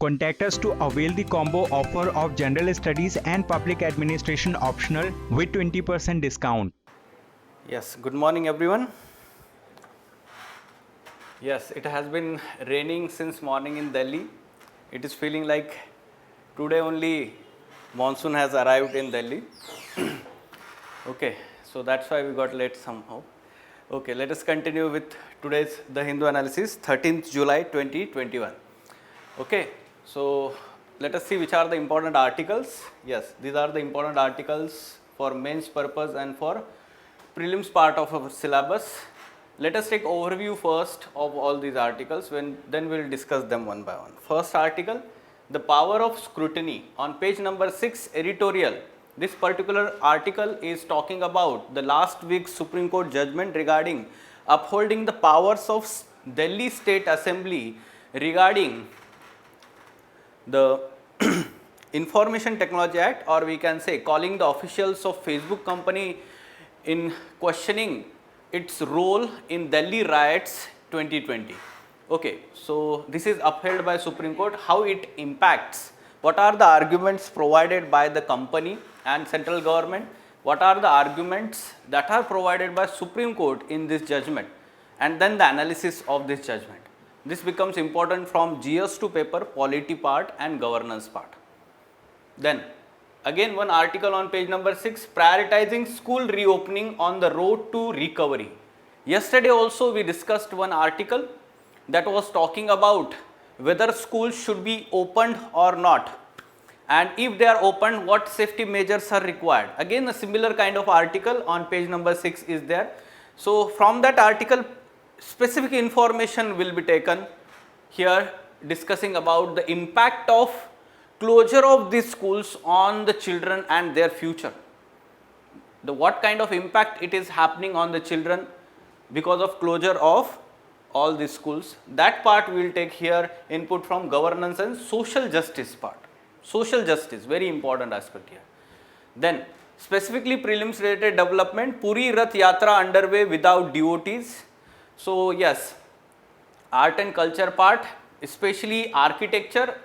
Contact us to avail the combo offer of General Studies and Public Administration optional with 20% discount. Yes, good morning everyone. Yes, it has been raining since morning in Delhi. It is feeling like today only monsoon has arrived in Delhi. Okay, so that's why we got late somehow. Okay, let us continue with today's The Hindu analysis, 13th July 2021. Okay, so let us see which are the important articles. Yes, these are the important articles for mains purpose and for prelims part of our syllabus. Let us take overview first of all these articles, then we will discuss them one by one. First article, the power of scrutiny, on page number 6 editorial. This particular article is talking about the last week's Supreme Court judgment regarding upholding the powers of Delhi State Assembly regarding the Information Technology Act, or we can say calling the officials of Facebook company in questioning its role in Delhi riots 2020. Okay, so this is upheld by Supreme Court. How it impacts? What are the arguments provided by the company and central government? What are the arguments that are provided by Supreme Court in this judgment? And then the analysis of this judgment. This becomes important from GS2 paper, polity part and governance part. Then again one article on page number 6, prioritizing school reopening on the road to recovery. Yesterday also we discussed one article that was talking about whether schools should be opened or not, and if they are opened, what safety measures are required. Again a similar kind of article on page number 6 is there. So from that article specific information will be taken here, discussing about the impact of closure of these schools on the children and their future. What kind of impact it is happening on the children because of closure of all these schools. That part we will take here, input from governance and social justice part. Social justice, very important aspect here. Then specifically prelims related development, Puri Rath Yatra underway without devotees. So yes, art and culture part, especially architecture,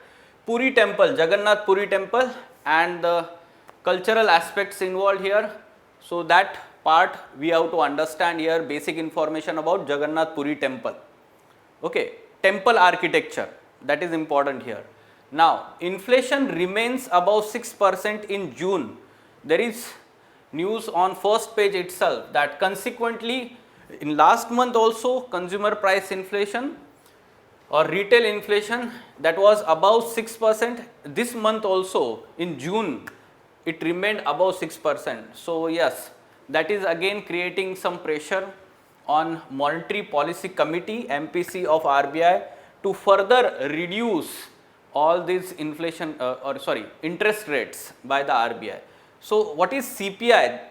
Puri temple, Jagannath Puri temple, and the cultural aspects involved here. So that part we have to understand here, basic information about Jagannath Puri temple. Okay, temple architecture, that is important here. Now inflation remains above 6% in June. There is news on first page itself that consequently in last month also consumer price inflation or retail inflation that was above 6%. This month also in June it remained above 6%. So yes, that is again creating some pressure on Monetary Policy Committee MPC of RBI to further reduce all these inflation interest rates by the RBI. So what is CPI?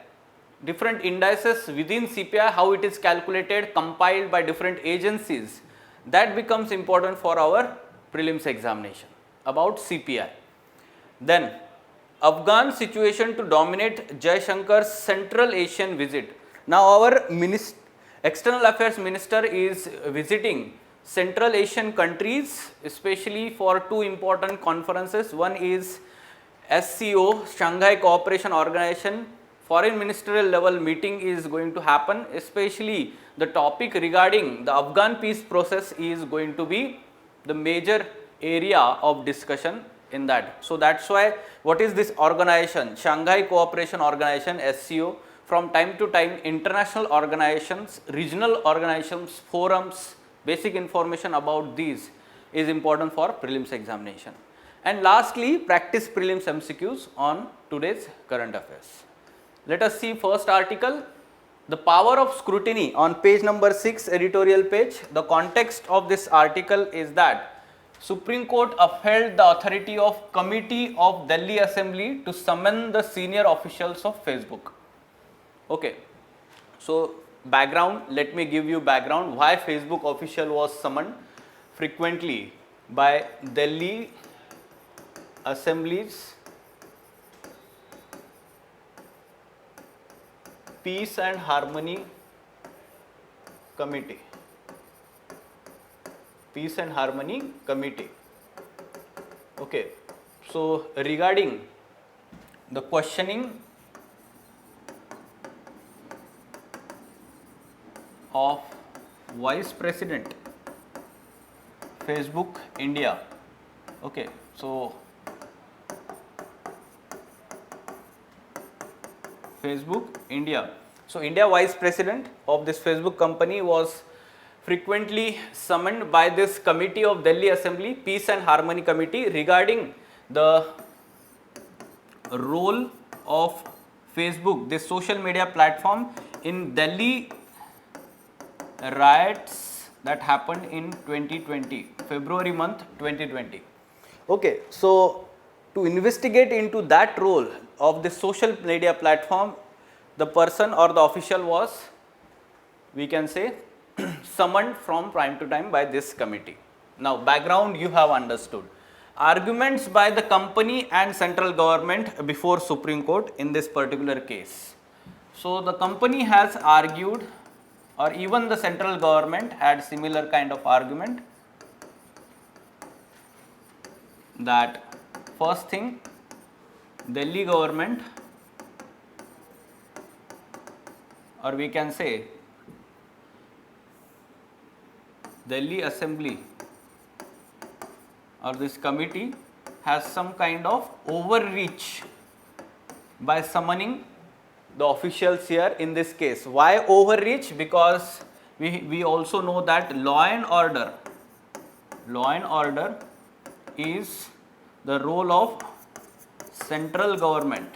Different indices within CPI, how it is calculated, compiled by different agencies, that becomes important for our prelims examination about CPI. Then Afghan situation to dominate Jaishankar's Central Asian visit. Now our External Affairs Minister is visiting Central Asian countries, especially for two important conferences. One is SCO, Shanghai Cooperation Organization, foreign ministerial level meeting is going to happen, especially the topic regarding the Afghan peace process is going to be the major area of discussion in that. So that's why what is this organization, Shanghai Cooperation Organization, SCO, from time to time international organizations, regional organizations, forums, basic information about these is important for prelims examination. And lastly, practice prelims MCQs on today's current affairs. Let us see first article, the power of scrutiny, on page number 6 editorial page. The context of this article is that Supreme Court upheld the authority of Committee of Delhi Assembly to summon the senior officials of Facebook. Okay, so background, let me give you background why Facebook official was summoned frequently by Delhi Assembly's Peace and Harmony Committee. Peace and Harmony Committee. Okay, so regarding the questioning of Vice President Facebook India. Okay, so Facebook India. So India Vice President of this Facebook company was frequently summoned by this committee of Delhi Assembly, Peace and Harmony Committee, regarding the role of Facebook, this social media platform, in Delhi riots that happened in 2020, February month 2020. Okay, so to investigate into that role of the social media platform, the person or the official was, we can say, summoned from time to time by this committee. Now, background you have understood. Arguments by the company and central government before Supreme Court in this particular case. So, the company has argued, or even the central government had similar kind of argument, that first thing, Delhi government, or we can say Delhi Assembly or this committee, has some kind of overreach by summoning the officials here in this case. Why overreach? Because we also know that law and order is the role of central government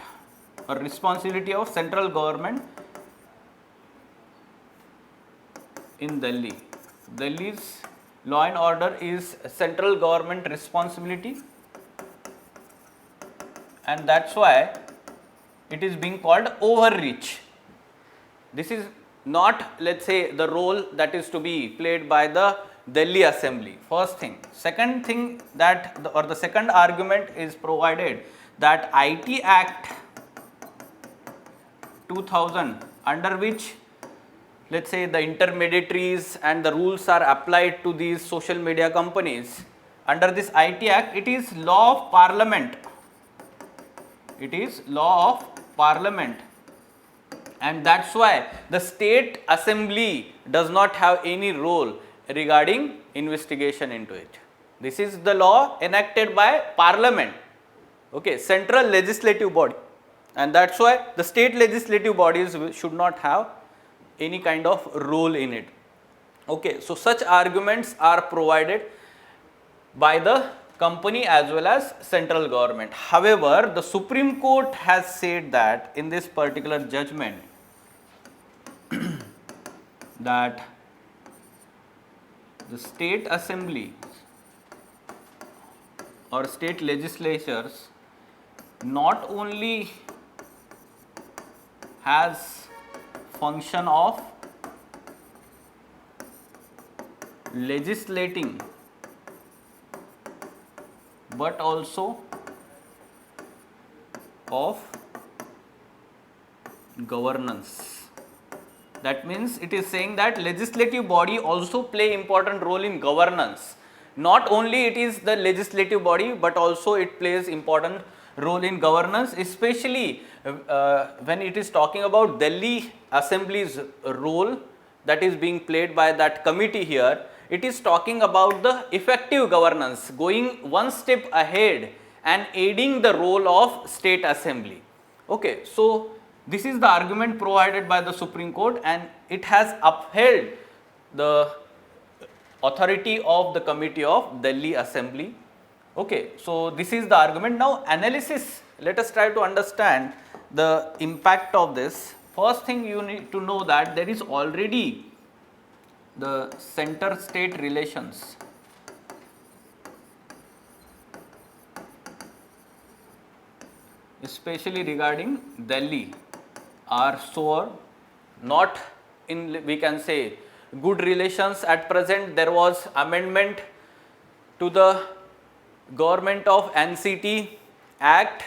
or responsibility of central government in Delhi. Delhi's law and order is central government responsibility, and that's why it is being called overreach. This is not, let's say, the role that is to be played by the Delhi Assembly. First thing. Second thing, that the second argument is provided that IT Act 2000, under which, let's say, the intermediaries and the rules are applied to these social media companies. Under this IT Act, it is law of parliament. It is law of parliament, and that's why the state assembly does not have any role regarding investigation into it. This is the law enacted by parliament, okay, central legislative body, and that's why the state legislative bodies should not have any kind of role in it. Okay, so such arguments are provided by the company as well as central government. However, the Supreme Court has said that in this particular judgment that the state assembly or state legislatures not only has function of legislating but also of governance. That means it is saying that legislative body also play important role in governance. Not only it is the legislative body, but also it plays important role in governance, especially when it is talking about Delhi Assembly's role that is being played by that committee here. It is talking about the effective governance, going one step ahead and aiding the role of state assembly. Okay, so this is the argument provided by the Supreme Court, and it has upheld the authority of the committee of Delhi Assembly. Okay, so this is the argument. Now analysis, let us try to understand the impact of this. First thing you need to know that there is already the center state relations especially regarding Delhi are so not in, we can say, good relations at present. There was amendment to the Government of NCT Act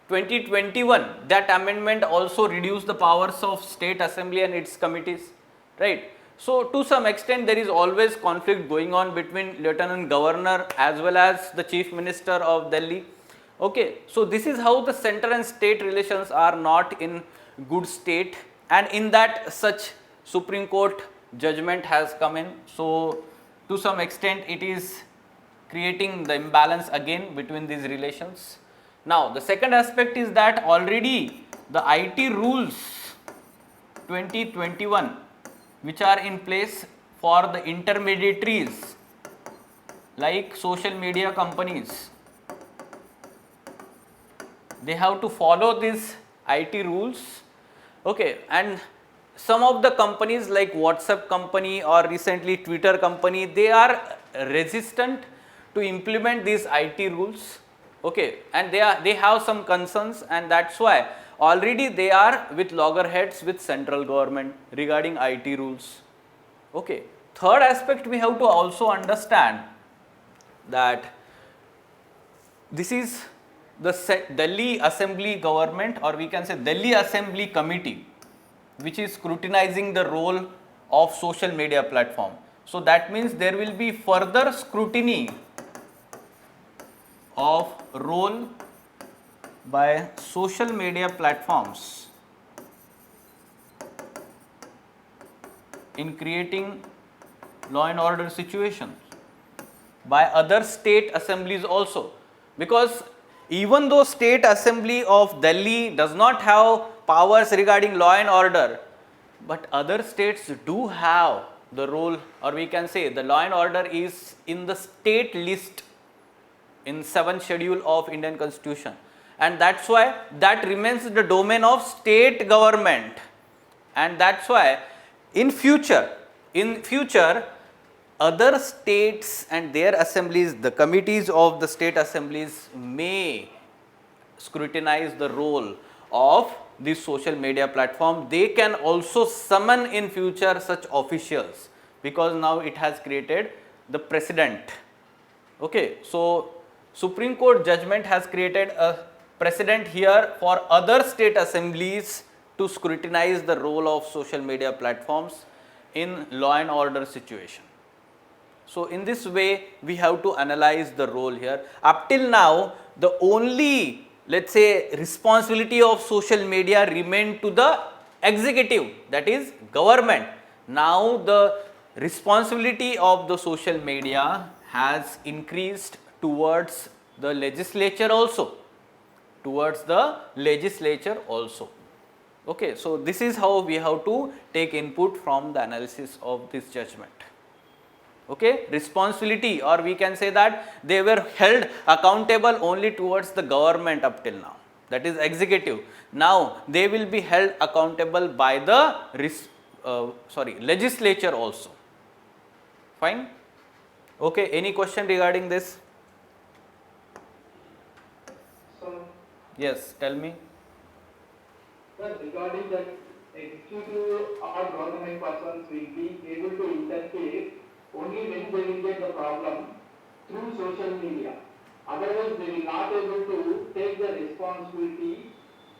2021. That amendment also reduced the powers of state assembly and its committees, right? So to some extent there is always conflict going on between Lieutenant Governor as well as the Chief Minister of Delhi. Okay, so this is how the center and state relations are not in good state, and in that such Supreme Court judgment has come in. So to some extent it is creating the imbalance again between these relations. Now the second aspect is that already the IT rules 2021 which are in place for the intermediaries like social media companies, they have to follow these IT rules. Okay, and some of the companies like WhatsApp company or recently Twitter company, they are resistant to implement these IT rules. Okay, and they have some concerns, and that's why already they are with loggerheads with central government regarding IT rules. Okay, third aspect we have to also understand that this is the Delhi Assembly government, or we can say Delhi Assembly Committee, which is scrutinizing the role of social media platform. So that means there will be further scrutiny of role by social media platforms in creating law and order situations by other state assemblies also, because even though state assembly of Delhi does not have powers regarding law and order, but other states do have the role, or we can say the law and order is in the state list in 7th schedule of Indian Constitution, and that's why that remains the domain of state government. And that's why in future other states and their assemblies, the committees of the state assemblies may scrutinize the role of this social media platform. They can also summon in future such officials, because now it has created the precedent. Okay, so Supreme Court judgment has created a precedent here for other state assemblies to scrutinize the role of social media platforms in law and order situation. So in this way we have to analyze the role here. Up till now the only, let's say, responsibility of social media remained to the executive, that is government. Now the responsibility of the social media has increased towards the legislature also, Okay, so this is how we have to take input from the analysis of this judgment. Okay, responsibility, or we can say that they were held accountable only towards the government up till now, that is executive. Now they will be held accountable by the legislature also. Fine. Okay, any question regarding this? So, Yes, tell me. sir, regarding that, executive or government persons will be able to interfere only when they will get the problem through social media. Otherwise, they will not able to take the responsibility.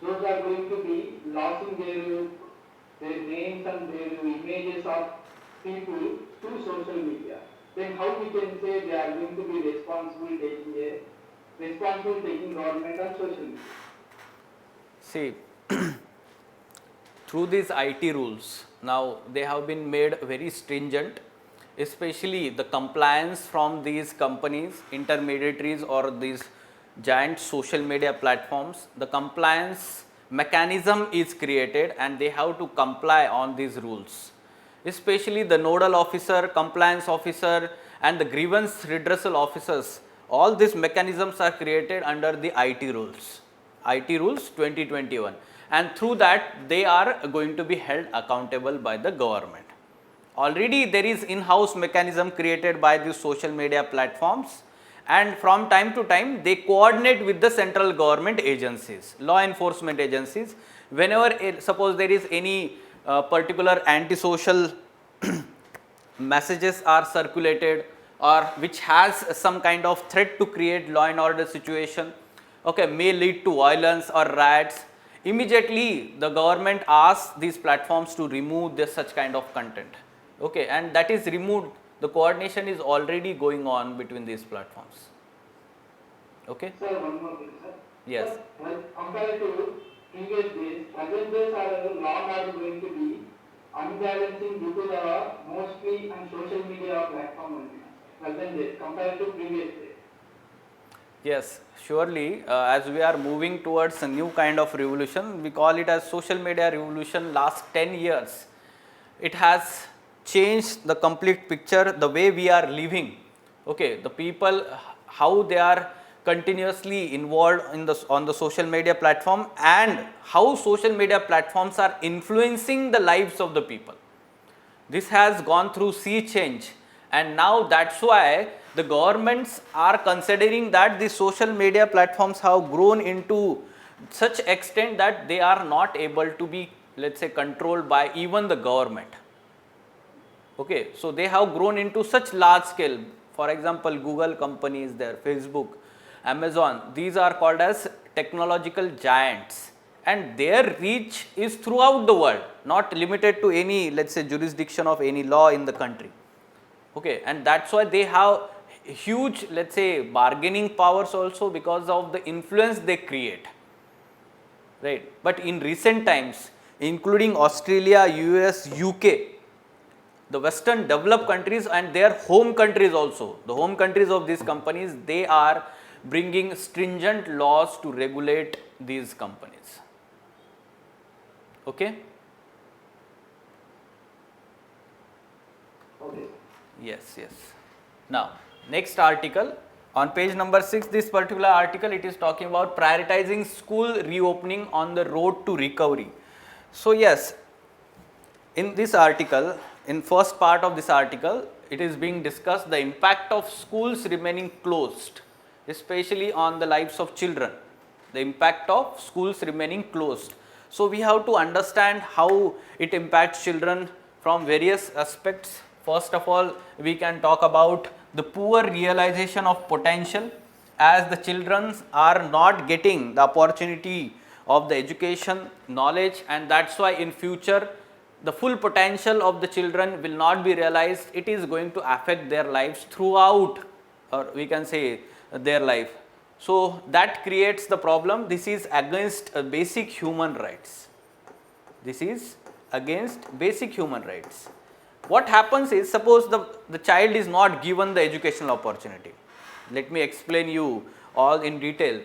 Those are going to be losing their names and their images of people through social media. Then how we can say they are going to be responsible taking government on social media? See, through these IT rules, now they have been made very stringent, especially the compliance from these companies, intermediaries, or these giant social media platforms. The compliance mechanism is created and they have to comply on these rules, especially the nodal officer, compliance officer, and the grievance redressal officers. All these mechanisms are created under the IT rules 2021, and through that they are going to be held accountable by the government. Already there is in-house mechanism created by these social media platforms, and from time to time they coordinate with the central government agencies, law enforcement agencies. Whenever suppose there is any particular antisocial messages are circulated, or which has some kind of threat to create law and order situation, okay, may lead to violence or riots, immediately the government asks these platforms to remove this such kind of content. Okay, and that is removed. The coordination is already going on between these platforms. Okay. Sir, one more thing, sir. Yes. Sir, when compared to previous days, present days are long are going to be unbalancing due to the mostly and social media platform only. Present days compared to previous days. Yes, surely as we are moving towards a new kind of revolution, we call it as social media revolution. Last 10 years, it has changed the complete picture, the way we are living. Okay, the people, how they are continuously involved in on the social media platform, and how social media platforms are influencing the lives of the people. This has gone through sea change, and now that's why the governments are considering that the social media platforms have grown into such extent that they are not able to be, let's say, controlled by even the government. Okay, so they have grown into such large scale. For example, Google company is there, Facebook, Amazon, these are called as technological giants, and their reach is throughout the world, not limited to any, let's say, jurisdiction of any law in the country. Okay, and that's why they have huge, let's say, bargaining powers also because of the influence they create, right? But in recent times, including Australia, US, UK, the Western developed countries and their home countries also, the home countries of these companies, they are bringing stringent laws to regulate these companies. Okay? Okay. Yes, yes. Now, next article on page number 6, this particular article, it is talking about prioritizing school reopening on the road to recovery. So yes, in this article, in first part of this article, it is being discussed the impact of schools remaining closed, especially on the lives of children, the impact of schools remaining closed. So we have to understand how it impacts children from various aspects. First of all, we can talk about the poor realization of potential, as the children are not getting the opportunity of the education, knowledge, and that's why in future the full potential of the children will not be realized. It is going to affect their lives throughout, or we can say their life. So that creates the problem. This is against basic human rights. This is against basic human rights. What happens is, suppose the child is not given the educational opportunity. Let me explain you all in detail.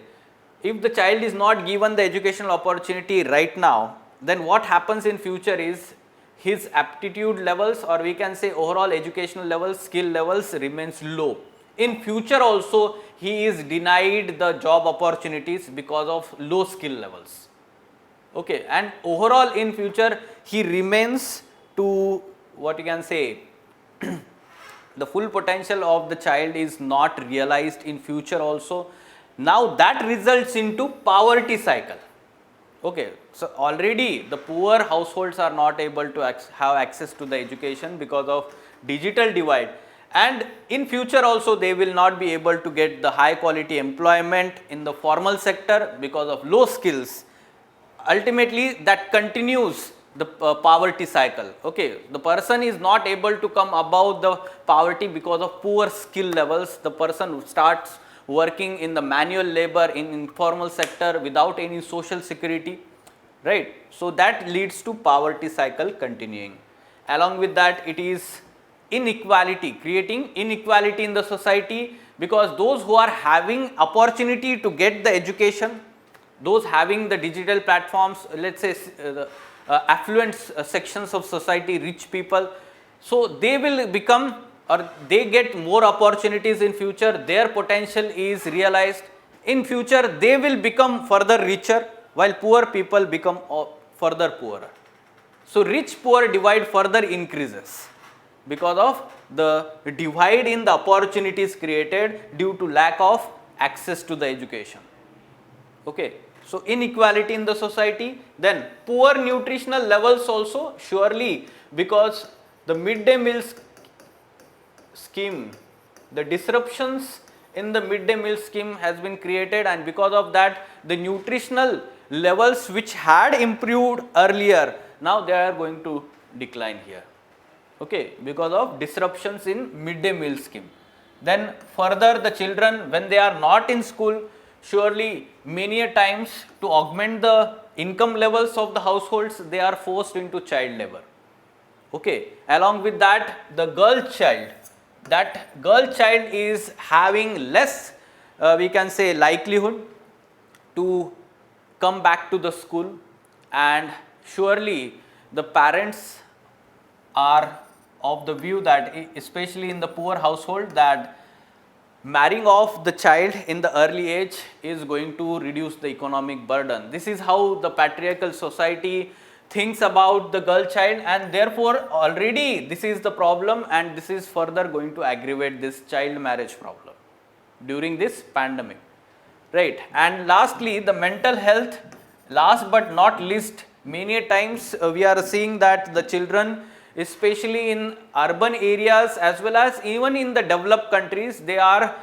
If the child is not given the educational opportunity right now, then what happens in future is his aptitude levels, or we can say overall educational levels, skill levels remains low. In future also he is denied the job opportunities because of low skill levels. Okay, and overall in future he remains to, what you can say, the full potential of the child is not realized in future also. Now that results into poverty cycle. Okay, so already the poor households are not able to have access to the education because of digital divide, and in future also they will not be able to get the high quality employment in the formal sector because of low skills. Ultimately that continues the poverty cycle. Okay, the person is not able to come above the poverty because of poor skill levels. The person starts working in the manual labor in informal sector without any social security, right? So that leads to poverty cycle continuing. Along with that, it is inequality, creating inequality in the society, because those who are having opportunity to get the education, those having the digital platforms, let's say affluent sections of society, rich people, so they will become, or they get more opportunities in future, their potential is realized. In future they will become further richer, while poor people become further poorer. So rich poor divide further increases because of the divide in the opportunities created due to lack of access to the education. Okay, so inequality in the society, then poor nutritional levels also, surely, because the midday meals scheme, the disruptions in the midday meal scheme has been created, and because of that the nutritional levels which had improved earlier, now they are going to decline here. okay, because of disruptions in midday meal scheme. Then further the children, when they are not in school, surely many a times to augment the income levels of the households, they are forced into child labor. Okay, along with that, the girl child is having less, we can say, likelihood to come back to the school, and surely the parents are of the view that, especially in the poor household, that marrying off the child in the early age is going to reduce the economic burden. This is how the patriarchal society thinks about the girl child, and therefore already this is the problem, and this is further going to aggravate this child marriage problem during this pandemic, right? And lastly, the mental health, last but not least, many a times we are seeing that the children, especially in urban areas as well as even in the developed countries, they are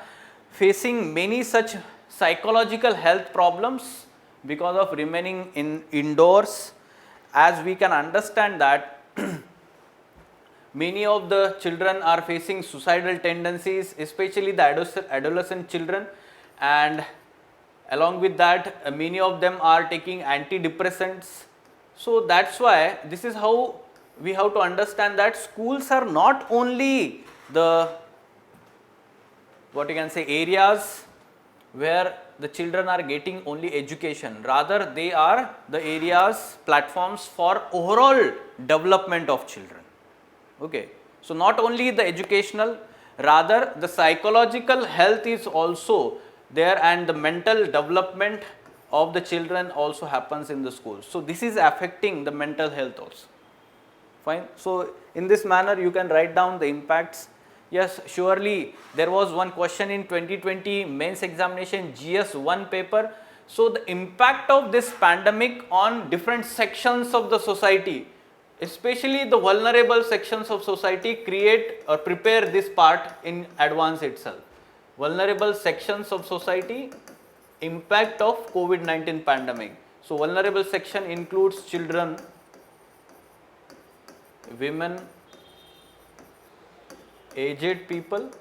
facing many such psychological health problems because of remaining indoors. As we can understand that many of the children are facing suicidal tendencies, especially the adolescent children, and along with that many of them are taking antidepressants. So that's why this is how we have to understand that schools are not only the, what you can say, areas where the children are getting only education, rather they are the areas, platforms for overall development of children. Okay, so not only the educational, rather the psychological health is also there, and the mental development of the children also happens in the school. So this is affecting the mental health also. Fine. So in this manner you can write down the impacts. Yes, surely there was one question in 2020 mains examination GS1 paper. So the impact of this pandemic on different sections of the society, especially the vulnerable sections of society, create or prepare this part in advance itself. Vulnerable sections of society, impact of COVID-19 pandemic. So vulnerable section includes children, women, aged people,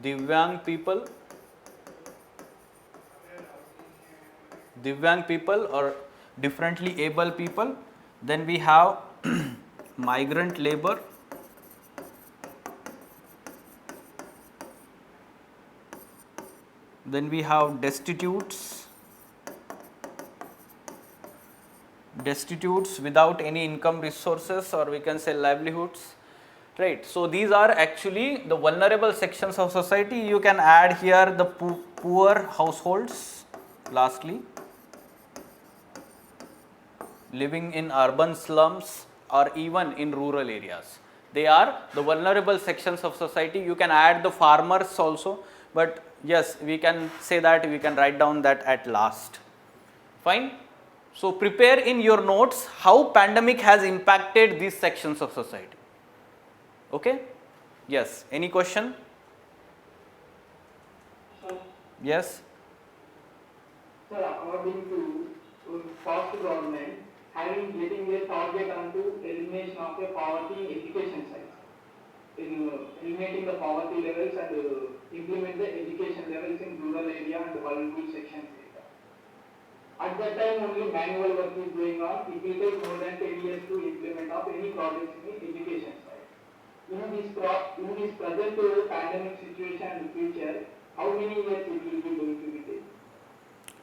Divyang people or differently able people. Then we have migrant labor, then we have destitutes without any income resources, or we can say livelihoods, right? So these are actually the vulnerable sections of society. You can add here the poor households, lastly living in urban slums or even in rural areas. They are the vulnerable sections of society. You can add the farmers also, but yes, we can say that, we can write down that at last. Fine. So prepare in your notes how pandemic has impacted these sections of society. Okay? Yes. Any question? So, Yes. sir, according to past government, getting a target onto elimination of the poverty in education side, in eliminating the poverty levels and implement the education levels in rural area and vulnerable sections area. At that time only manual work is going on. It will take more than 10 years to implement of any projects in education side. In this present pandemic situation and future, how many years it will be going to be taken?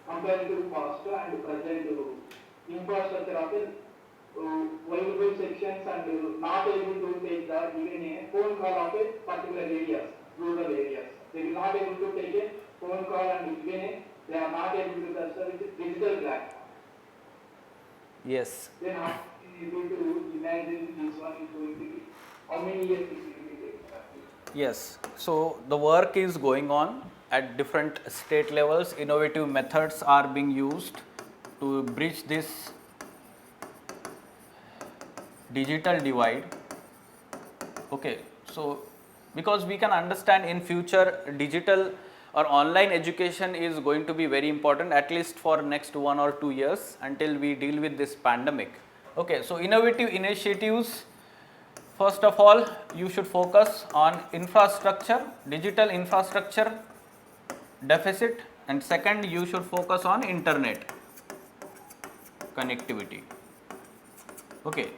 Compared to past and present infrastructure of vulnerable sections and not able to take even a phone call of a particular areas, rural areas. They will not able to take a phone call, and even they are not able to register with a digital platform. Yes. Then how are able to imagine this one is going to be, how many years it will be taken? Yes. So the work is going on at different state levels. Innovative methods are being used to bridge this digital divide. Okay. So because we can understand in future digital or online education is going to be very important, at least for next 1 or 2 years until we deal with this pandemic. Okay, so innovative initiatives, first of all, you should focus on infrastructure, digital infrastructure deficit, and second, you should focus on internet connectivity. Okay,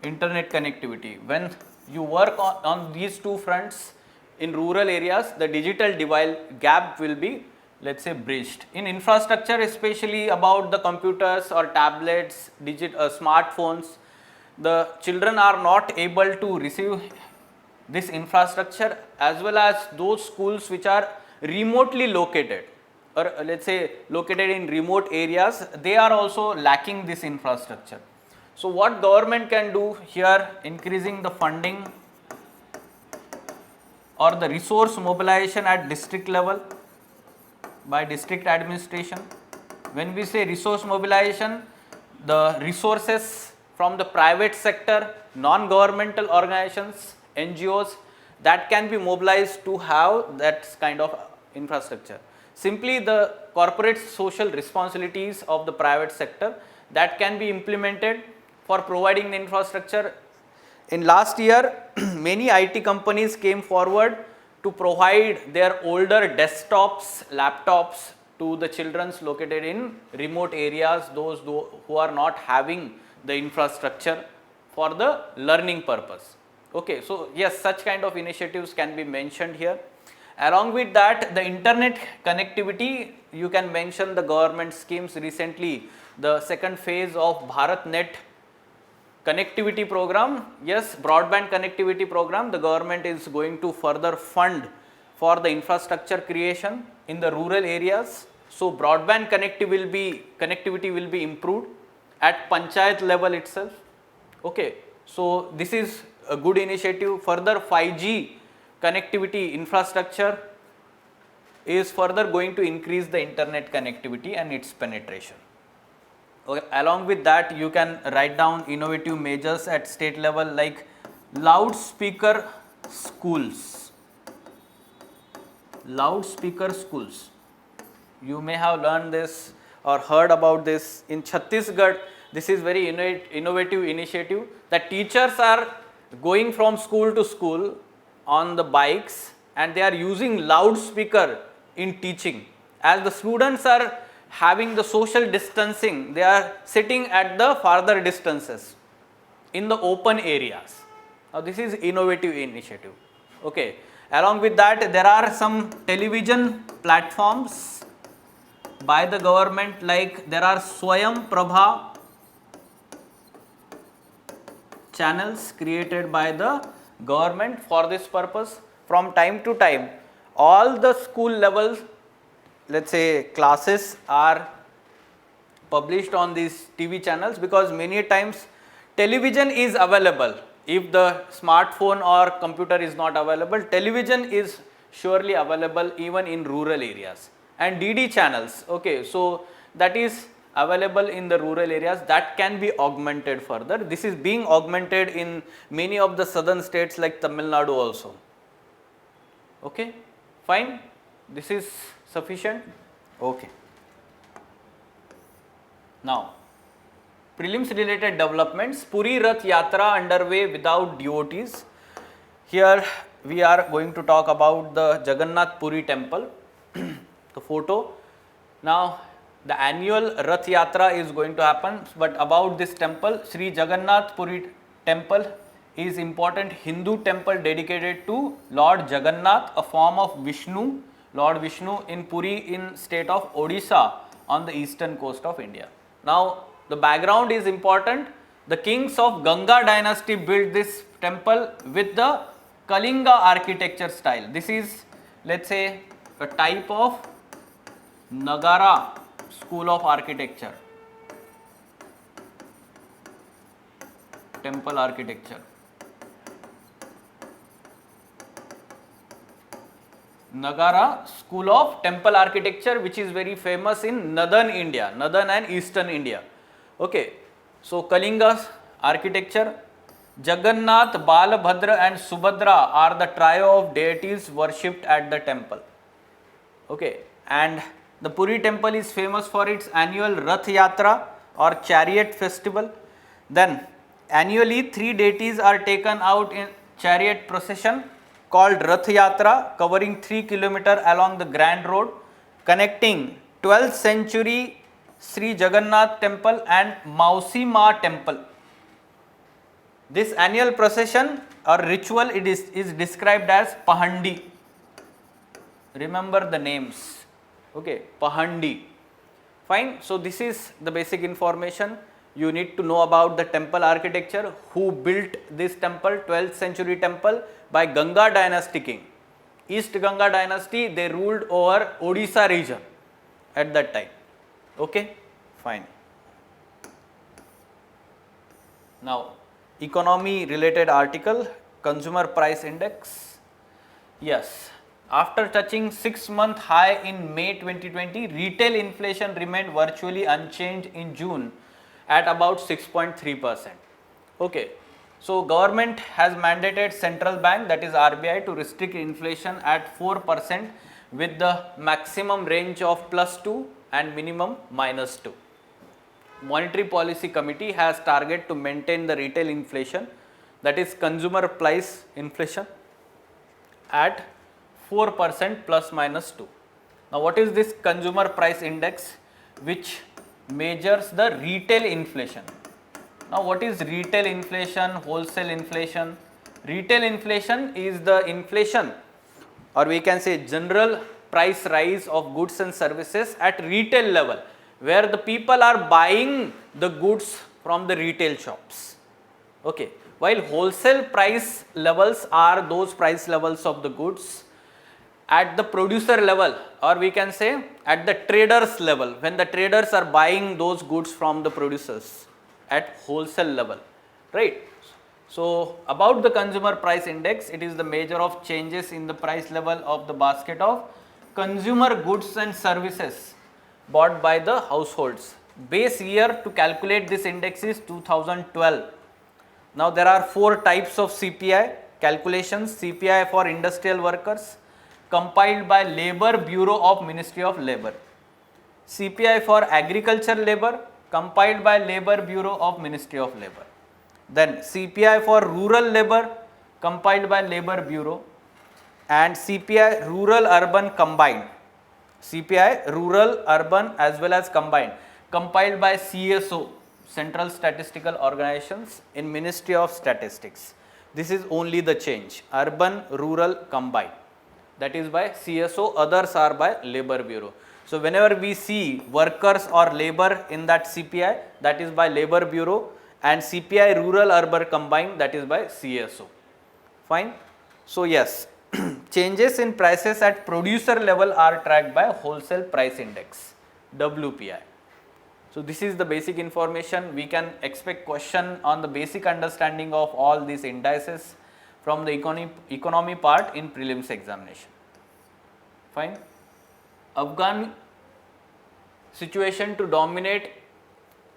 internet connectivity. When you work on these two fronts in rural areas, the digital divide gap will be, let's say, bridged. In infrastructure, especially about the computers or tablets, smartphones, the children are not able to receive this infrastructure, as well as those schools which are remotely located, or let's say located in remote areas, they are also lacking this infrastructure. So what government can do here, increasing the funding or the resource mobilization at district level by district administration. When we say resource mobilization, the resources from the private sector, non-governmental organizations, NGOs, that can be mobilized to have that kind of infrastructure. Simply the corporate social responsibilities of the private sector that can be implemented for providing the infrastructure. In last year, many IT companies came forward to provide their older desktops, laptops to the children located in remote areas, those who are not having the infrastructure for the learning purpose. Okay, so yes, such kind of initiatives can be mentioned here. Along with that, the internet connectivity, you can mention the government schemes recently, the second phase of BharatNet connectivity program. Yes, broadband connectivity program, the government is going to further fund for the infrastructure creation in the rural areas. So broadband connectivity will be improved at panchayat level itself. Okay, so this is a good initiative. Further 5G connectivity infrastructure is further going to increase the internet connectivity and its penetration. Okay. Along with that, you can write down innovative measures at state level like loudspeaker schools. Loudspeaker schools. You may have learned this or heard about this in Chhattisgarh. This is very innovative initiative that teachers are going from school to school on the bikes and they are using loudspeaker in teaching. As the students are having the social distancing, they are sitting at the farther distances in the open areas. Now this is innovative initiative. Okay. Along with that, there are some television platforms by the government, like there are Swayam Prabha channels created by the government for this purpose. From time to time, all the school levels, let's say classes, are published on these TV channels, because many times television is available. If the smartphone or computer is not available, television is surely available even in rural areas. And DD channels, okay, so that is available in the rural areas, that can be augmented further. This is being augmented in many of the southern states like Tamil Nadu also. Okay, fine, this is sufficient. Okay. Now, prelims related developments. Puri Rath Yatra underway without devotees. Here we are going to talk about the Jagannath Puri temple. The photo. Now, the annual Rath Yatra is going to happen, but about this temple, Sri Jagannath Puri temple is important Hindu temple dedicated to Lord Jagannath, a form of Vishnu, Lord Vishnu, in Puri in state of Odisha on the eastern coast of India. Now, the background is important. The kings of Ganga dynasty built this temple with the Kalinga architecture style. This is, let's say, a type of Nagara school of architecture, temple architecture. Nagara school of temple architecture, which is very famous in northern India, northern and eastern India. Okay, so Kalinga architecture. Jagannath, Balabhadra and Subhadra are the trio of deities worshipped at the temple. Okay, and the Puri temple is famous for its annual Rath Yatra or chariot festival. Then annually 3 deities are taken out in chariot procession called Rath Yatra, covering 3 km along the Grand Road, connecting 12th century Sri Jagannath temple and Mausi Ma temple. This annual procession or ritual is described as Pahandi. Remember the names. Okay, Pahandi. Fine. So this is the basic information. You need to know about the temple architecture, who built this temple, 12th century temple by Ganga dynasty king. East Ganga dynasty, they ruled over Odisha region at that time. Okay, fine. Now, economy related article, consumer price index. Yes, after touching 6-month high in May 2020, retail inflation remained virtually unchanged in June at about 6.3%. Okay, so government has mandated central bank, that is RBI, to restrict inflation at 4% with the maximum range of +2 and minimum -2. Monetary Policy Committee has target to maintain the retail inflation, that is consumer price inflation, at 4% ±2. Now, what is this consumer price index, which measures the retail inflation? Now, what is retail inflation, wholesale inflation? Retail inflation is the inflation, or we can say general price rise of goods and services at retail level, where the people are buying the goods from the retail shops. Okay. While wholesale price levels are those price levels of the goods at the producer level, or we can say at the traders level, when the traders are buying those goods from the producers at wholesale level, right. So, about the consumer price index, it is the measure of changes in the price level of the basket of consumer goods and services bought by the households. Base year to calculate this index is 2012. Now, there are 4 types of CPI calculations. CPI for industrial workers, compiled by Labour Bureau of Ministry of Labour. CPI for agriculture labor, compiled by Labour Bureau of Ministry of Labour. Then CPI for rural labor, compiled by Labour Bureau, and CPI rural urban combined. CPI rural urban as well as combined, compiled by CSO, Central Statistical Organizations, in Ministry of Statistics. This is only the change, urban, rural, combined, that is by CSO, others are by Labour Bureau. So, whenever we see workers or labor in that CPI, that is by Labour Bureau, and CPI rural urban combined, that is by CSO. Fine. So, yes, changes in prices at producer level are tracked by wholesale price index, WPI. So, this is the basic information. We can expect question on the basic understanding of all these indices from the economy part in prelims examination. Fine. Afghan situation to dominate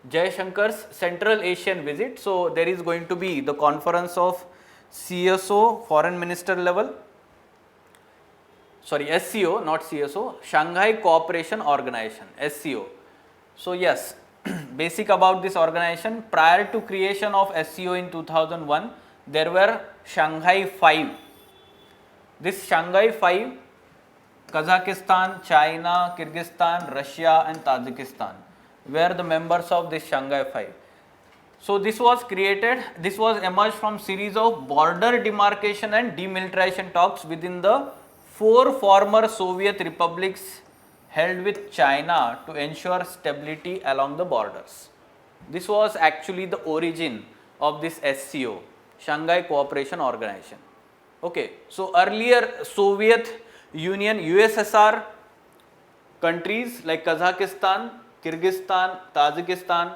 Jaishankar's Central Asian visit. So, there is going to be the conference of CSO, foreign minister level, sorry, SCO, not CSO, Shanghai Cooperation Organization, SCO. So, yes, basic about this organization, prior to creation of SCO in 2001, there were Shanghai 5. This Shanghai 5, Kazakhstan, China, Kyrgyzstan, Russia and Tajikistan were the members of this Shanghai 5. So, this was created, this was emerged from series of border demarcation and demilitarization talks within the 4 former Soviet republics held with China to ensure stability along the borders. This was actually the origin of this SCO, Shanghai Cooperation Organization. Okay. So, earlier Soviet Union, USSR countries like Kazakhstan, Kyrgyzstan, Tajikistan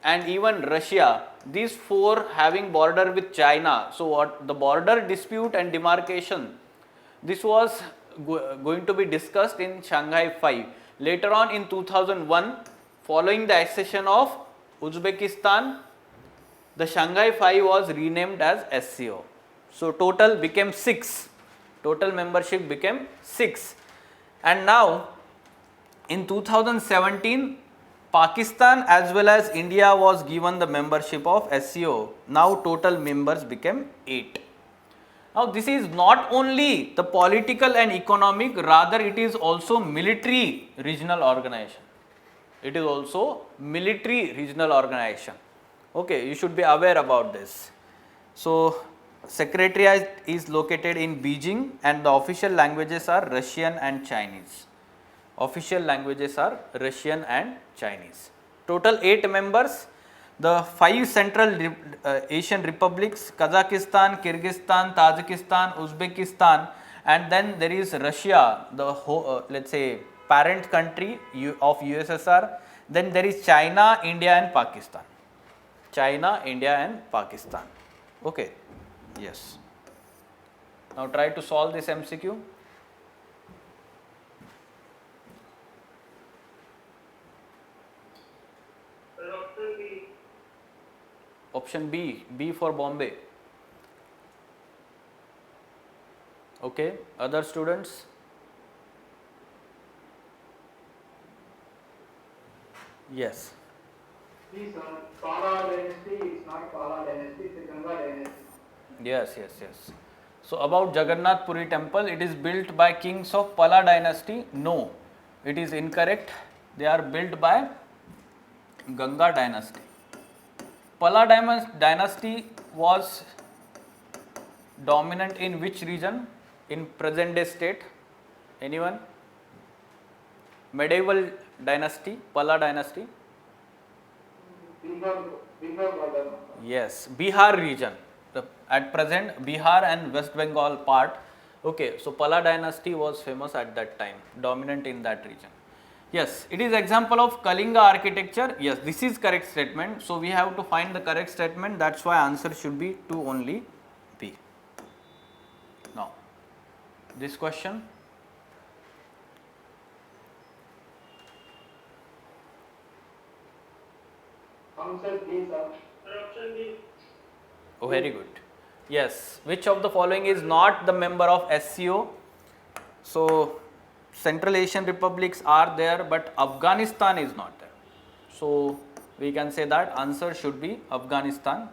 and even Russia, these 4 having border with China. So, what the border dispute and demarcation, this was going to be discussed in Shanghai 5. Later on in 2001, following the accession of Uzbekistan, the Shanghai 5 was renamed as SCO. So, total became 6, total membership became 6, and now in 2017 Pakistan as well as India was given the membership of SCO. Now total members became 8. Now this is not only the political and economic, rather it is also military regional organization. It is also military regional organization. Okay, you should be aware about this. So secretariat is located in Beijing and the official languages are Russian and Chinese. Official languages are Russian and Chinese. Total 8 members. The 5 Central Asian republics, Kazakhstan, Kyrgyzstan, Tajikistan, Uzbekistan, and then there is Russia, the let's say parent country of USSR. Then there is China, India and Pakistan. China, India and Pakistan. Okay. Yes. Now try to solve this MCQ. Option B, B for Bombay. Okay, other students? Yes. Please, Pala dynasty is not Pala dynasty, it's a Ganga dynasty. Yes. So about Jagannath Puri temple, it is built by kings of Pala dynasty. No, it is incorrect. They are built by Ganga dynasty. Pala dynasty was dominant in which region in present day state? Anyone? Medieval dynasty, Pala dynasty? Bihar. Yes, Bihar region. At present, Bihar and West Bengal part. Okay, so Pala dynasty was famous at that time, dominant in that region. Yes, it is example of Kalinga architecture. Yes, this is correct statement. So we have to find the correct statement. That's why answer should be 2 only, B. Now, this question. Answer please, option B. Oh, very good. Yes, which of the following is not the member of SCO? So Central Asian republics are there, but Afghanistan is not there. So we can say that answer should be Afghanistan.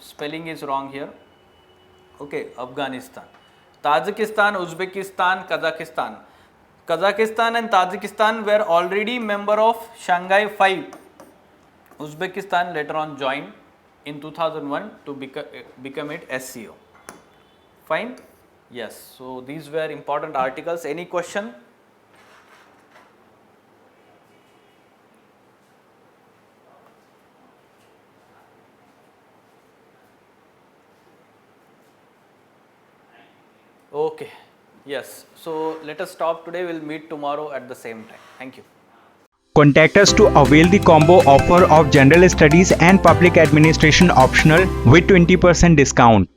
Spelling is wrong here. Okay, Afghanistan. Tajikistan, Uzbekistan, Kazakhstan. Kazakhstan and Tajikistan were already member of Shanghai 5. Uzbekistan later on joined in 2001 to become it SCO. Fine? Yes. So these were important articles. Any question? Okay. Yes. So let us stop today. We'll meet tomorrow at the same time. Thank you. Contact us to avail the combo offer of General Studies and Public Administration optional with 20% discount.